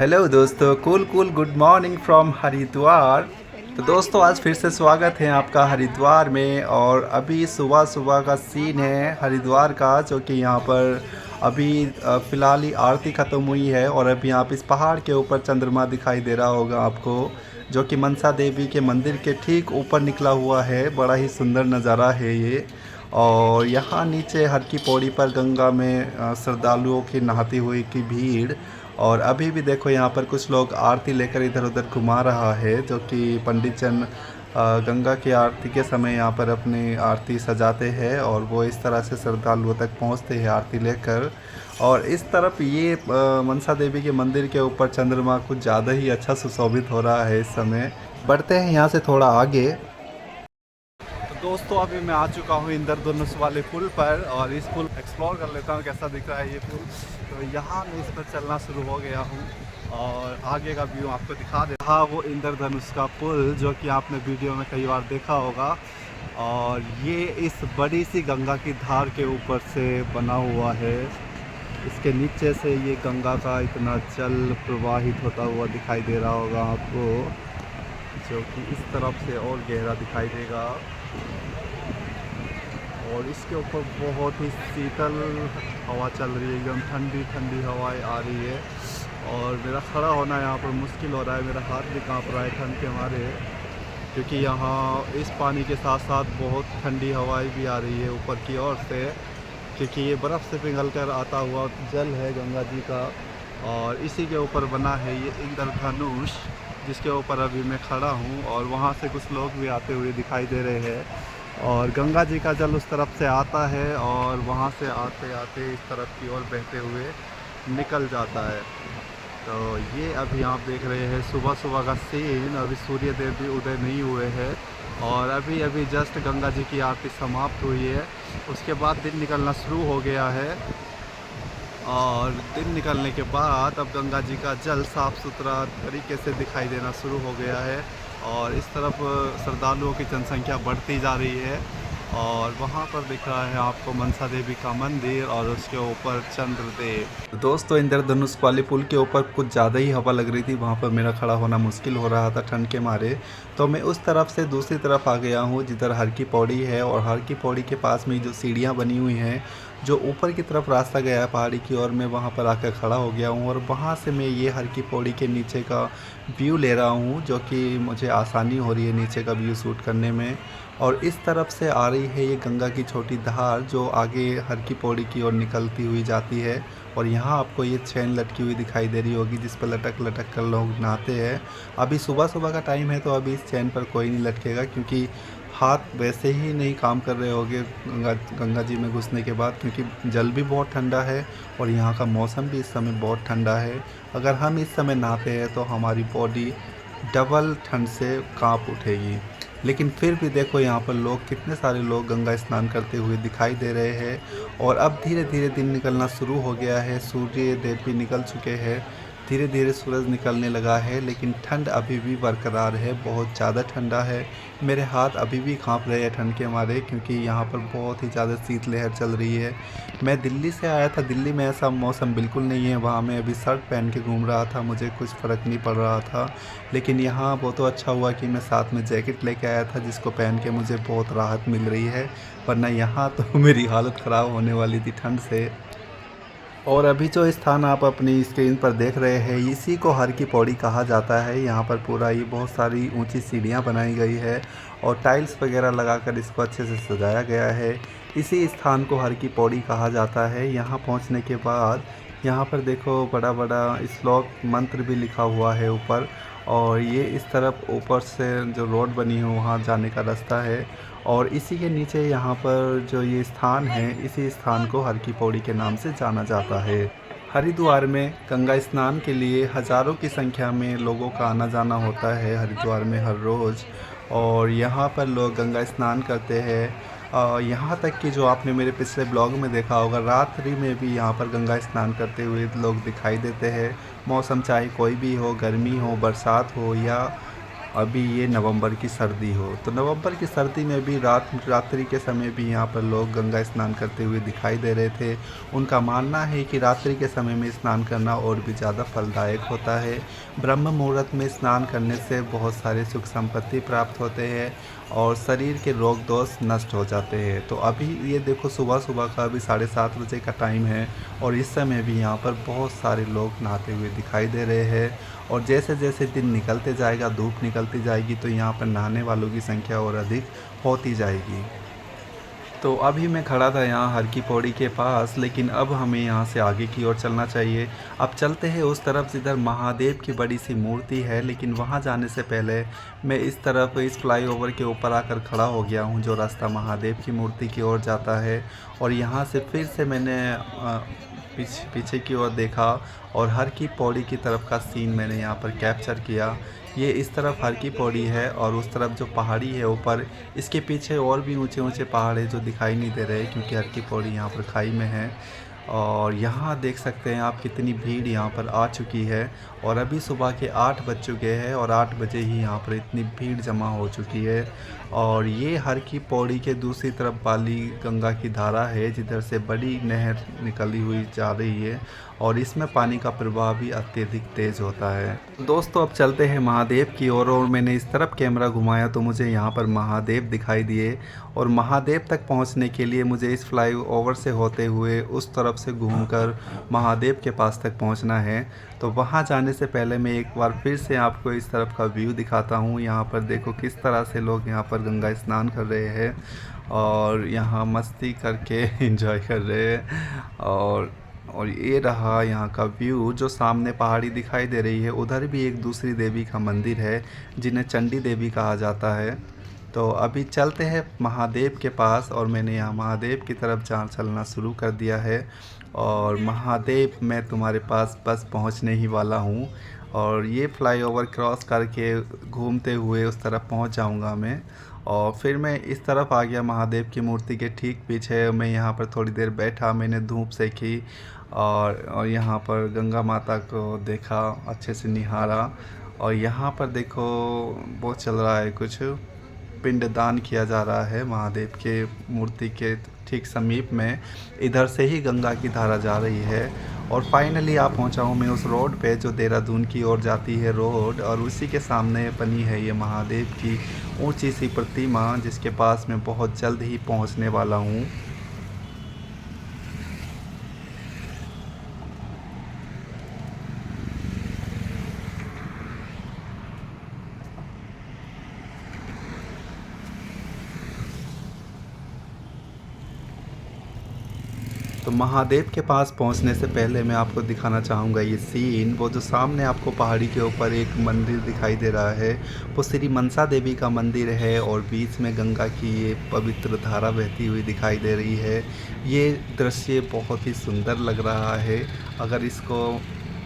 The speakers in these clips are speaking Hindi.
हेलो दोस्तों, cool cool good morning from Haridwar. तो दोस्तों, आज फिर से स्वागत है आपका हरिद्वार में। और अभी सुबह सुबह का सीन है हरिद्वार का, जो कि यहाँ पर अभी फ़िलहाल ही आरती ख़त्म हुई है। और अभी आप इस पहाड़ के ऊपर चंद्रमा दिखाई दे रहा होगा आपको, जो कि मनसा देवी के मंदिर के ठीक ऊपर निकला हुआ है। बड़ा ही सुंदर नज़ारा है ये। और यहाँ नीचे हर की पौड़ी पर गंगा में श्रद्धालुओं की नहाती हुई की भीड़। और अभी भी देखो, यहाँ पर कुछ लोग आरती लेकर इधर उधर घुमा रहा है, जो कि पंडित जन गंगा की आरती के समय यहाँ पर अपनी आरती सजाते हैं। और वो इस तरह से श्रद्धालुओं तक पहुँचते हैं आरती लेकर। और इस तरफ ये मनसा देवी के मंदिर के ऊपर चंद्रमा कुछ ज़्यादा ही अच्छा सुशोभित हो रहा है इस समय। बढ़ते हैं यहाँ से थोड़ा आगे। तो दोस्तों, अभी मैं आ चुका हूँ इंद्रधनुष वाले पुल पर, और इस पुल एक्सप्लोर कर लेता हूँ कैसा दिख रहा है ये पुल। तो यहाँ मैं इस पर चलना शुरू हो गया हूँ, और आगे का व्यू आपको दिखा दे। हाँ, वो इंद्रधनुष का पुल जो कि आपने वीडियो में कई बार देखा होगा। और ये इस बड़ी सी गंगा की धार के ऊपर से बना हुआ है। इसके नीचे से ये गंगा का इतना जल प्रवाहित होता हुआ दिखाई दे रहा होगा आपको, जो कि इस तरफ से और गहरा दिखाई देगा। और इसके ऊपर बहुत ही शीतल हवा चल रही है, एकदम ठंडी ठंडी हवाएं आ रही है। और मेरा खड़ा होना यहाँ पर मुश्किल हो रहा है, मेरा हाथ भी कांप रहा है ठंड के मारे, क्योंकि यहाँ इस पानी के साथ साथ बहुत ठंडी हवाएं भी आ रही है ऊपर की ओर से, क्योंकि ये बर्फ़ से पिघल कर आता हुआ जल है गंगा जी का। और इसी के ऊपर बना है ये इंद्रधनुष, जिसके ऊपर अभी मैं खड़ा हूँ। और वहाँ से कुछ लोग भी आते हुए दिखाई दे रहे हैं। और गंगा जी का जल उस तरफ से आता है, और वहाँ से आते आते इस तरफ की ओर बहते हुए निकल जाता है। तो ये अभी आप देख रहे हैं सुबह सुबह का सीन। अभी सूर्य देव भी उदय नहीं हुए हैं, और अभी अभी जस्ट गंगा जी की आरती समाप्त हुई है। उसके बाद दिन निकलना शुरू हो गया है। और दिन निकलने के बाद अब गंगा जी का जल साफ़ सुथरा तरीके से दिखाई देना शुरू हो गया है। और इस तरफ श्रद्धालुओं की जनसंख्या बढ़ती जा रही है। और वहाँ पर दिख रहा है आपको मनसा देवी का मंदिर, और उसके ऊपर चंद्रदेव। तो दोस्तों, इंद्रधनुष वाले पुल के ऊपर कुछ ज़्यादा ही हवा लग रही थी, वहाँ पर मेरा खड़ा होना मुश्किल हो रहा था ठंड के मारे। तो मैं उस तरफ से दूसरी तरफ आ गया हूँ, जिधर हर की पौड़ी है। और हर की पौड़ी के पास में जो सीढ़ियाँ बनी हुई हैं, जो ऊपर की तरफ रास्ता गया है पहाड़ी की ओर, मैं वहाँ पर आकर खड़ा हो गया हूँ। और वहाँ से मैं ये हर की पौड़ी के नीचे का व्यू ले रहा हूँ, जो कि मुझे आसानी हो रही है नीचे का व्यू शूट करने में। और इस तरफ से आ रही है ये गंगा की छोटी धार, जो आगे हर की पौड़ी की ओर निकलती हुई जाती है। और यहाँ आपको ये चैन लटकी हुई दिखाई दे रही होगी, जिस पर लटक लटक कर लोग नहाते हैं। अभी सुबह सुबह का टाइम है, तो अभी इस चैन पर कोई नहीं लटकेगा, क्योंकि हाथ वैसे ही नहीं काम कर रहे होंगे गंगा जी में घुसने के बाद, क्योंकि जल भी बहुत ठंडा है। और यहाँ का मौसम भी इस समय बहुत ठंडा है। अगर हम इस समय नहाते हैं तो हमारी बॉडी डबल ठंड से कांप उठेगी। लेकिन फिर भी देखो, यहाँ पर लोग, कितने सारे लोग गंगा स्नान करते हुए दिखाई दे रहे हैं। और अब धीरे धीरे दिन निकलना शुरू हो गया है, सूर्य देव भी निकल चुके हैं। धीरे धीरे सूरज निकलने लगा है, लेकिन ठंड अभी भी बरकरार है, बहुत ज़्यादा ठंडा है। मेरे हाथ अभी भी कांप रहे हैं ठंड के मारे, क्योंकि यहाँ पर बहुत ही ज़्यादा शीतलहर चल रही है। मैं दिल्ली से आया था, दिल्ली में ऐसा मौसम बिल्कुल नहीं है। वहाँ मैं अभी शर्ट पहन के घूम रहा था, मुझे कुछ फ़र्क नहीं पड़ रहा था। लेकिन यहाँ वो तो अच्छा हुआ कि मैं साथ में जैकेट लेके आया था, जिसको पहन के मुझे बहुत राहत मिल रही है। वरना यहाँ तो मेरी हालत ख़राब होने वाली थी ठंड से। और अभी जो स्थान आप अपनी स्क्रीन पर देख रहे हैं, इसी को हर की पौड़ी कहा जाता है। यहाँ पर पूरा ये बहुत सारी ऊंची सीढ़ियाँ बनाई गई है, और टाइल्स वगैरह लगाकर इसको अच्छे से सजाया गया है। इसी स्थान को हर की पौड़ी कहा जाता है। यहाँ पहुँचने के बाद यहाँ पर देखो, बड़ा बड़ा श्लोक मंत्र भी लिखा हुआ है ऊपर। और ये इस तरफ ऊपर से जो रोड बनी है, वहाँ जाने का रास्ता है। और इसी के नीचे यहाँ पर जो ये स्थान है, इसी स्थान को हर की पौड़ी के नाम से जाना जाता है। हरिद्वार में गंगा स्नान के लिए हज़ारों की संख्या में लोगों का आना जाना होता है हरिद्वार में हर रोज़। और यहाँ पर लोग गंगा स्नान करते हैं। यहाँ तक कि जो आपने मेरे पिछले ब्लॉग में देखा होगा, रात्रि में भी यहाँ पर गंगा स्नान करते हुए लोग दिखाई देते हैं। मौसम चाहे कोई भी हो, गर्मी हो, बरसात हो, या अभी ये नवंबर की सर्दी हो, तो नवंबर की सर्दी में भी रात्रि के समय भी यहाँ पर लोग गंगा स्नान करते हुए दिखाई दे रहे थे। उनका मानना है कि रात्रि के समय में स्नान करना और भी ज़्यादा फलदायक होता है। ब्रह्म मुहूर्त में स्नान करने से बहुत सारे सुख संपत्ति प्राप्त होते हैं और शरीर के रोग दोष नष्ट हो जाते हैं। तो अभी ये देखो सुबह सुबह का अभी 7:30 बजे का टाइम है और इस समय भी यहाँ पर बहुत सारे लोग नहाते हुए दिखाई दे रहे हैं। और जैसे जैसे दिन निकलते जाएगा, धूप निकलती जाएगी, तो यहाँ पर नहाने वालों की संख्या और अधिक होती जाएगी। तो अभी मैं खड़ा था यहाँ हर की पौड़ी के पास, लेकिन अब हमें यहाँ से आगे की ओर चलना चाहिए। अब चलते हैं उस तरफ जिधर महादेव की बड़ी सी मूर्ति है, लेकिन वहाँ जाने से पहले मैं इस तरफ इस फ्लाईओवर के ऊपर आकर खड़ा हो गया हूँ जो रास्ता महादेव की मूर्ति की ओर जाता है। और यहाँ से फिर से मैंने पीछे की ओर देखा और हर की पौड़ी की तरफ का सीन मैंने यहाँ पर कैप्चर किया। ये इस तरफ हर की पौड़ी है और उस तरफ जो पहाड़ी है ऊपर, इसके पीछे और भी ऊंचे ऊंचे पहाड़ है जो दिखाई नहीं दे रहे क्योंकि हर की पौड़ी यहाँ पर खाई में है। और यहाँ देख सकते हैं आप कितनी भीड़ यहाँ पर आ चुकी है और अभी सुबह के 8 बज चुके हैं और 8 बजे ही यहाँ पर इतनी भीड़ जमा हो चुकी है। और ये हर की पौड़ी के दूसरी तरफ वाली गंगा की धारा है जिधर से बड़ी नहर निकली हुई जा रही है और इसमें पानी का प्रवाह भी अत्यधिक तेज़ होता है। दोस्तों अब चलते हैं महादेव की ओर और मैंने इस तरफ कैमरा घुमाया तो मुझे यहाँ पर महादेव दिखाई दिए। और महादेव तक पहुँचने के लिए मुझे इस फ्लाईओवर से होते हुए उस तरफ से घूमकर महादेव के पास तक पहुँचना है। तो वहाँ जाने से पहले मैं एक बार फिर से आपको इस तरफ का व्यू दिखाता हूँ। यहाँ पर देखो किस तरह से लोग यहाँ पर गंगा स्नान कर रहे हैं और यहाँ मस्ती करके एंजॉय कर रहे हैं। और ये रहा यहाँ का व्यू। जो सामने पहाड़ी दिखाई दे रही है उधर भी एक दूसरी देवी का मंदिर है जिन्हें चंडी देवी कहा जाता है। तो अभी चलते हैं महादेव के पास और मैंने यहाँ महादेव की तरफ चलना शुरू कर दिया है। और महादेव मैं तुम्हारे पास बस पहुँचने ही वाला हूँ और ये फ्लाईओवर क्रॉस करके घूमते हुए उस तरफ पहुँच जाऊँगा मैं। और फिर मैं इस तरफ आ गया महादेव की मूर्ति के ठीक पीछे। मैं यहाँ पर थोड़ी देर बैठा, मैंने धूप सेकी और यहाँ पर गंगा माता को देखा, अच्छे से निहारा। और यहाँ पर देखो वो चल रहा है, कुछ पिंडदान किया जा रहा है महादेव के मूर्ति के ठीक समीप में। इधर से ही गंगा की धारा जा रही है और फाइनली आ पहुँचा हूँ मैं उस रोड पे जो देहरादून की ओर जाती है रोड। और उसी के सामने बनी है ये महादेव की ऊंची सी प्रतिमा जिसके पास मैं बहुत जल्द ही पहुँचने वाला हूँ। तो महादेव के पास पहुंचने से पहले मैं आपको दिखाना चाहूँगा ये सीन। वो जो सामने आपको पहाड़ी के ऊपर एक मंदिर दिखाई दे रहा है वो श्री मनसा देवी का मंदिर है और बीच में गंगा की ये पवित्र धारा बहती हुई दिखाई दे रही है। ये दृश्य बहुत ही सुंदर लग रहा है। अगर इसको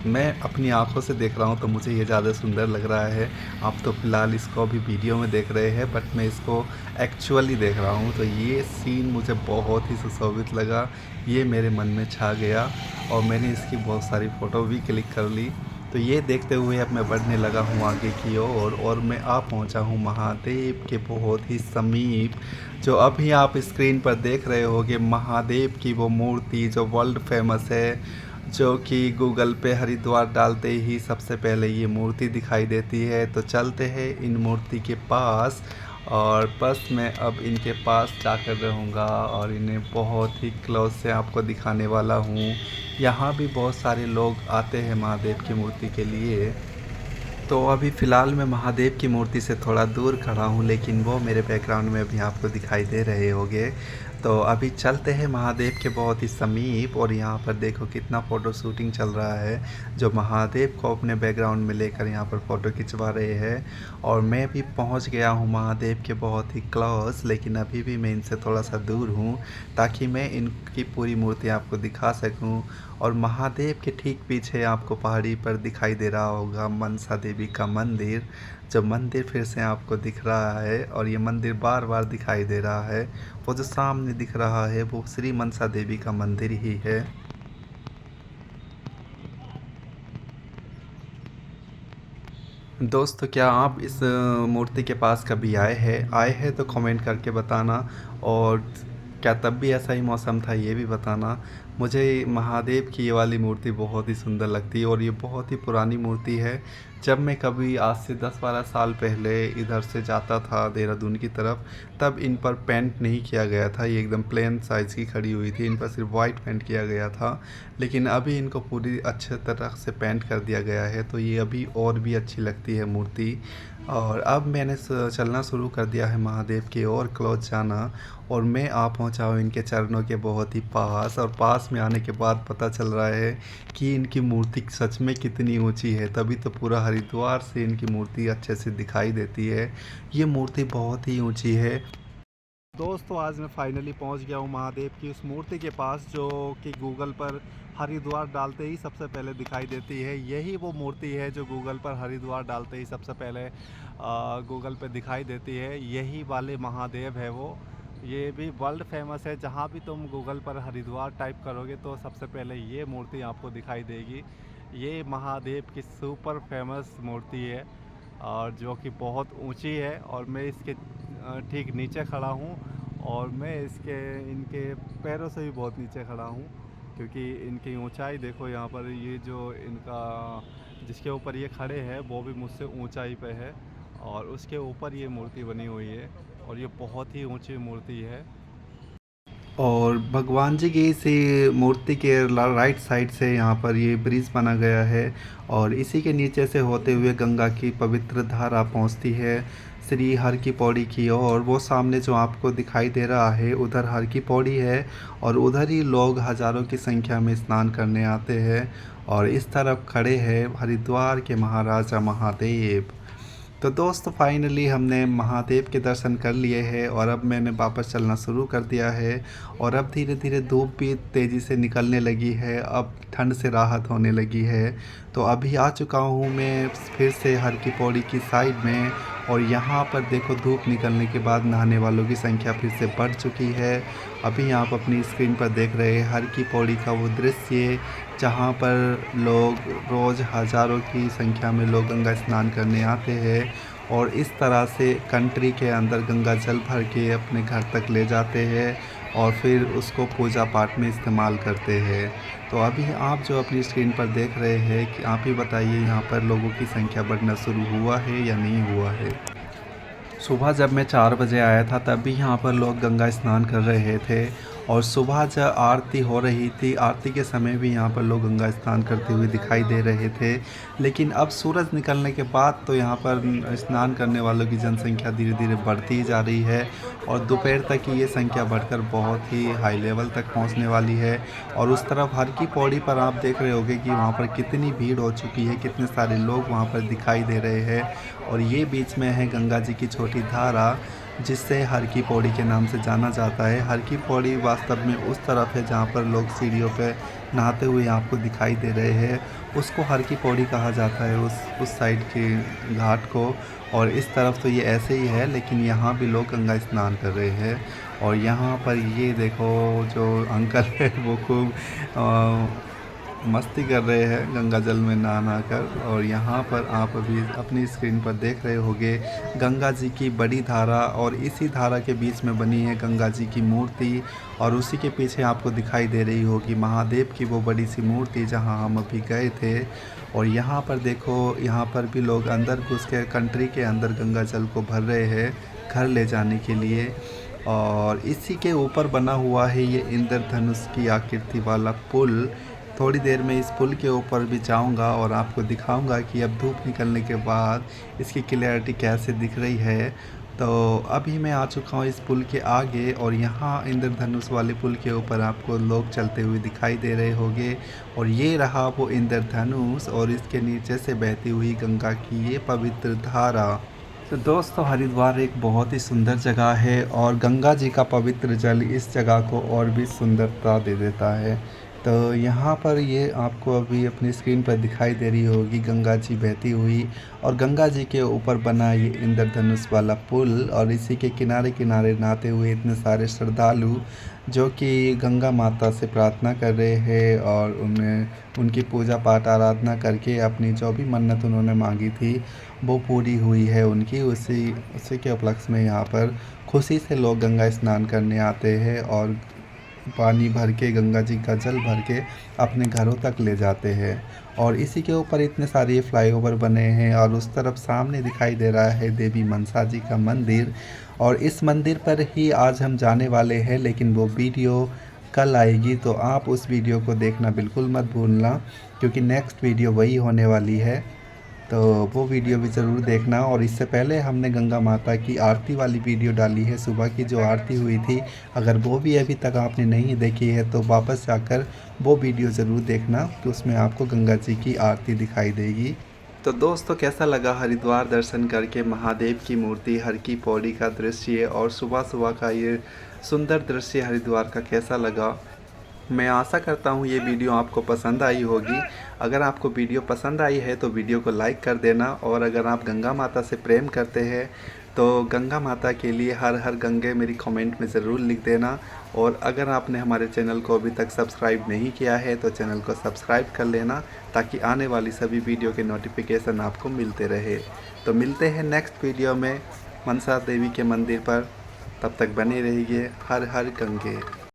मैं अपनी आंखों से देख रहा हूँ तो मुझे ये ज़्यादा सुंदर लग रहा है। आप तो फ़िलहाल इसको अभी वीडियो में देख रहे हैं बट मैं इसको एक्चुअली देख रहा हूँ। तो ये सीन मुझे बहुत ही सुशोभित लगा, ये मेरे मन में छा गया और मैंने इसकी बहुत सारी फ़ोटो भी क्लिक कर ली। तो ये देखते हुए अब मैं बढ़ने लगा हूँ आगे की ओर और मैं आ पहुँचा हूँ महादेव के बहुत ही समीप। जो अभी आप स्क्रीन पर देख रहे होगे महादेव की वो मूर्ति जो वर्ल्ड फेमस है, जो कि गूगल पे हरिद्वार डालते ही सबसे पहले ये मूर्ति दिखाई देती है। तो चलते हैं इन मूर्ति के पास और बस मैं अब इनके पास जाकर रहूँगा और इन्हें बहुत ही क्लोज से आपको दिखाने वाला हूँ। यहाँ भी बहुत सारे लोग आते हैं महादेव की मूर्ति के लिए। तो अभी फ़िलहाल मैं महादेव की मूर्ति से थोड़ा दूर खड़ा हूँ लेकिन वो मेरे बैकग्राउंड में भी आपको दिखाई दे रहे होंगे। तो अभी चलते हैं महादेव के बहुत ही समीप और यहाँ पर देखो कितना फ़ोटो शूटिंग चल रहा है। जो महादेव को अपने बैकग्राउंड में लेकर यहाँ पर फ़ोटो खिंचवा रहे हैं और मैं भी पहुँच गया हूँ महादेव के बहुत ही क्लोज, लेकिन अभी भी मैं इनसे थोड़ा सा दूर हूँ ताकि मैं इनकी पूरी मूर्ति आपको दिखा सकूँ। और महादेव के ठीक पीछे आपको पहाड़ी पर दिखाई दे रहा होगा मनसा देवी का मंदिर। जो मंदिर फिर से आपको दिख रहा है और ये मंदिर बार बार दिखाई दे रहा है। वो जो सामने दिख रहा है वो श्री मनसा देवी का मंदिर ही है। दोस्त क्या आप इस मूर्ति के पास कभी आए हैं तो कमेंट करके बताना। और क्या तब भी ऐसा ही मौसम था ये भी बताना। मुझे महादेव की ये वाली मूर्ति बहुत ही सुंदर लगती है और ये बहुत ही पुरानी मूर्ति है। जब मैं कभी आज से 10-12 साल पहले इधर से जाता था देहरादून की तरफ, तब इन पर पेंट नहीं किया गया था। ये एकदम प्लेन साइज़ की खड़ी हुई थी, इन पर सिर्फ वाइट पेंट किया गया था। लेकिन अभी इनको पूरी अच्छे तरह से पेंट कर दिया गया है, तो ये अभी और भी अच्छी लगती है मूर्ति। और अब मैंने चलना शुरू कर दिया है महादेव की ओर, क्लोज जाना। और मैं आ पहुंचा हूँ इनके चरणों के बहुत ही पास, और पास में आने के बाद पता चल रहा है कि इनकी मूर्ति सच में कितनी ऊंची है। तभी तो पूरा हरिद्वार से इनकी मूर्ति अच्छे से दिखाई देती है। ये मूर्ति बहुत ही ऊंची है। दोस्तों आज मैं फाइनली पहुंच गया हूं महादेव की उस मूर्ति के पास जो कि गूगल पर हरिद्वार डालते ही सबसे पहले दिखाई देती है। यही वो मूर्ति है जो गूगल पर हरिद्वार डालते ही सबसे पहले गूगल पे दिखाई देती है। यही वाले महादेव है वो। ये भी वर्ल्ड फेमस है, जहाँ भी तुम गूगल पर हरिद्वार टाइप करोगे तो सबसे पहले ये मूर्ति आपको दिखाई देगी। ये महादेव की सुपर फेमस मूर्ति है और जो कि बहुत ऊंची है। और मैं इसके ठीक नीचे खड़ा हूँ और मैं इनके पैरों से भी बहुत नीचे खड़ा हूँ, क्योंकि इनकी ऊंचाई देखो। यहाँ पर ये जो इनका जिसके ऊपर ये खड़े हैं वो भी मुझसे ऊंचाई पे है, और उसके ऊपर ये मूर्ति बनी हुई है और ये बहुत ही ऊंची मूर्ति है। और भगवान जी की इसी मूर्ति के राइट साइड से यहाँ पर ये ब्रिज बना गया है, और इसी के नीचे से होते हुए गंगा की पवित्र धारा पहुँचती है श्री हर की पौड़ी की ओर। और वो सामने जो आपको दिखाई दे रहा है उधर हर की पौड़ी है, और उधर ही लोग हज़ारों की संख्या में स्नान करने आते हैं। और इस तरफ खड़े हैं हरिद्वार के महाराजा महादेव। तो दोस्त फाइनली हमने महादेव के दर्शन कर लिए हैं, और अब मैंने वापस चलना शुरू कर दिया है। और अब धीरे धीरे धूप भी तेज़ी से निकलने लगी है, अब ठंड से राहत होने लगी है। तो अभी आ चुका हूँ मैं फिर से हर की पौड़ी की साइड में, और यहाँ पर देखो धूप निकलने के बाद नहाने वालों की संख्या फिर से बढ़ चुकी है। अभी आप अपनी स्क्रीन पर देख रहे हैं हर की पौड़ी का वो दृश्य, जहाँ पर लोग रोज़ हज़ारों की संख्या में लोग गंगा स्नान करने आते हैं, और इस तरह से कंट्री के अंदर गंगा जल भर के अपने घर तक ले जाते हैं और फिर उसको पूजा पाठ में इस्तेमाल करते हैं। तो अभी आप जो अपनी स्क्रीन पर देख रहे हैं कि आप ही बताइए यहाँ पर लोगों की संख्या बढ़ना शुरू हुआ है या नहीं हुआ है। सुबह जब मैं 4 बजे आया था तब भी यहाँ पर लोग गंगा स्नान कर रहे थे, और सुबह जब आरती हो रही थी, आरती के समय भी यहाँ पर लोग गंगा स्नान करते हुए दिखाई दे रहे थे। लेकिन अब सूरज निकलने के बाद तो यहाँ पर स्नान करने वालों की जनसंख्या धीरे धीरे बढ़ती ही जा रही है, और दोपहर तक की ये संख्या बढ़कर बहुत ही हाई लेवल तक पहुँचने वाली है। और उस तरफ हर की पौड़ी पर आप देख रहे होंगे कि वहाँ पर कितनी भीड़ हो चुकी है, कितने सारे लोग वहाँ पर दिखाई दे रहे हैं। और ये बीच में है गंगा जी की छोटी धारा, जिससे हर की पौड़ी के नाम से जाना जाता है। हर की पौड़ी वास्तव में उस तरफ है जहाँ पर लोग सीढ़ियों पे नहाते हुए आपको दिखाई दे रहे हैं, उसको हर की पौड़ी कहा जाता है, उस साइड के घाट को। और इस तरफ तो ये ऐसे ही है, लेकिन यहाँ भी लोग गंगा स्नान कर रहे हैं। और यहाँ पर ये देखो जो अंकल है वो खूब मस्ती कर रहे हैं गंगा जल में नहा कर। और यहाँ पर आप अभी अपनी स्क्रीन पर देख रहे होंगे गंगा जी की बड़ी धारा, और इसी धारा के बीच में बनी है गंगा जी की मूर्ति। और उसी के पीछे आपको दिखाई दे रही होगी महादेव की वो बड़ी सी मूर्ति जहाँ हम अभी गए थे। और यहाँ पर देखो, यहाँ पर भी लोग अंदर घुस के कंट्री के अंदर गंगा जल को भर रहे हैं घर ले जाने के लिए। और इसी के ऊपर बना हुआ है ये इंद्रधनुष की आकृति वाला पुल। थोड़ी देर में इस पुल के ऊपर भी जाऊंगा और आपको दिखाऊंगा कि अब धूप निकलने के बाद इसकी क्लैरिटी कैसे दिख रही है। तो अभी मैं आ चुका हूँ इस पुल के आगे, और यहाँ इंद्रधनुष वाले पुल के ऊपर आपको लोग चलते हुए दिखाई दे रहे होंगे। और ये रहा वो इंद्रधनुष, और इसके नीचे से बहती हुई गंगा की ये पवित्र धारा। तो दोस्तों हरिद्वार एक बहुत ही सुंदर जगह है, और गंगा जी का पवित्र जल इस जगह को और भी सुंदरता दे देता है। तो यहाँ पर ये आपको अभी अपनी स्क्रीन पर दिखाई दे रही होगी गंगा जी बहती हुई, और गंगा जी के ऊपर बना ये इंद्रधनुष वाला पुल, और इसी के किनारे किनारे नहाते हुए इतने सारे श्रद्धालु जो कि गंगा माता से प्रार्थना कर रहे हैं, और उनकी पूजा पाठ आराधना करके अपनी जो भी मन्नत उन्होंने मांगी थी वो पूरी हुई है उनकी। उसी के उपलक्ष्य में यहाँ पर खुशी से लोग गंगा स्नान करने आते हैं और पानी भर के, गंगा जी का जल भर के अपने घरों तक ले जाते हैं। और इसी के ऊपर इतने सारे फ्लाईओवर बने हैं, और उस तरफ सामने दिखाई दे रहा है देवी मनसा जी का मंदिर। और इस मंदिर पर ही आज हम जाने वाले हैं, लेकिन वो वीडियो कल आएगी, तो आप उस वीडियो को देखना बिल्कुल मत भूलना, क्योंकि नेक्स्ट वीडियो वही होने वाली है। तो वो वीडियो भी ज़रूर देखना। और इससे पहले हमने गंगा माता की आरती वाली वीडियो डाली है, सुबह की जो आरती हुई थी, अगर वो भी अभी तक आपने नहीं देखी है तो वापस जाकर वो वीडियो ज़रूर देखना, कि उसमें आपको गंगा जी की आरती दिखाई देगी। तो दोस्तों, कैसा लगा हरिद्वार दर्शन करके महादेव की मूर्ति, हर की पौड़ी का दृश्य और सुबह सुबह का ये सुंदर दृश्य हरिद्वार का कैसा लगा? मैं आशा करता हूँ ये वीडियो आपको पसंद आई होगी। अगर आपको वीडियो पसंद आई है तो वीडियो को लाइक कर देना, और अगर आप गंगा माता से प्रेम करते हैं तो गंगा माता के लिए हर हर गंगे मेरी कमेंट में ज़रूर लिख देना। और अगर आपने हमारे चैनल को अभी तक सब्सक्राइब नहीं किया है तो चैनल को सब्सक्राइब कर लेना, ताकि आने वाली सभी वीडियो के नोटिफिकेशन आपको मिलते रहे। तो मिलते हैं नेक्स्ट वीडियो में मनसा देवी के मंदिर पर। तब तक बने रहिए। हर हर गंगे।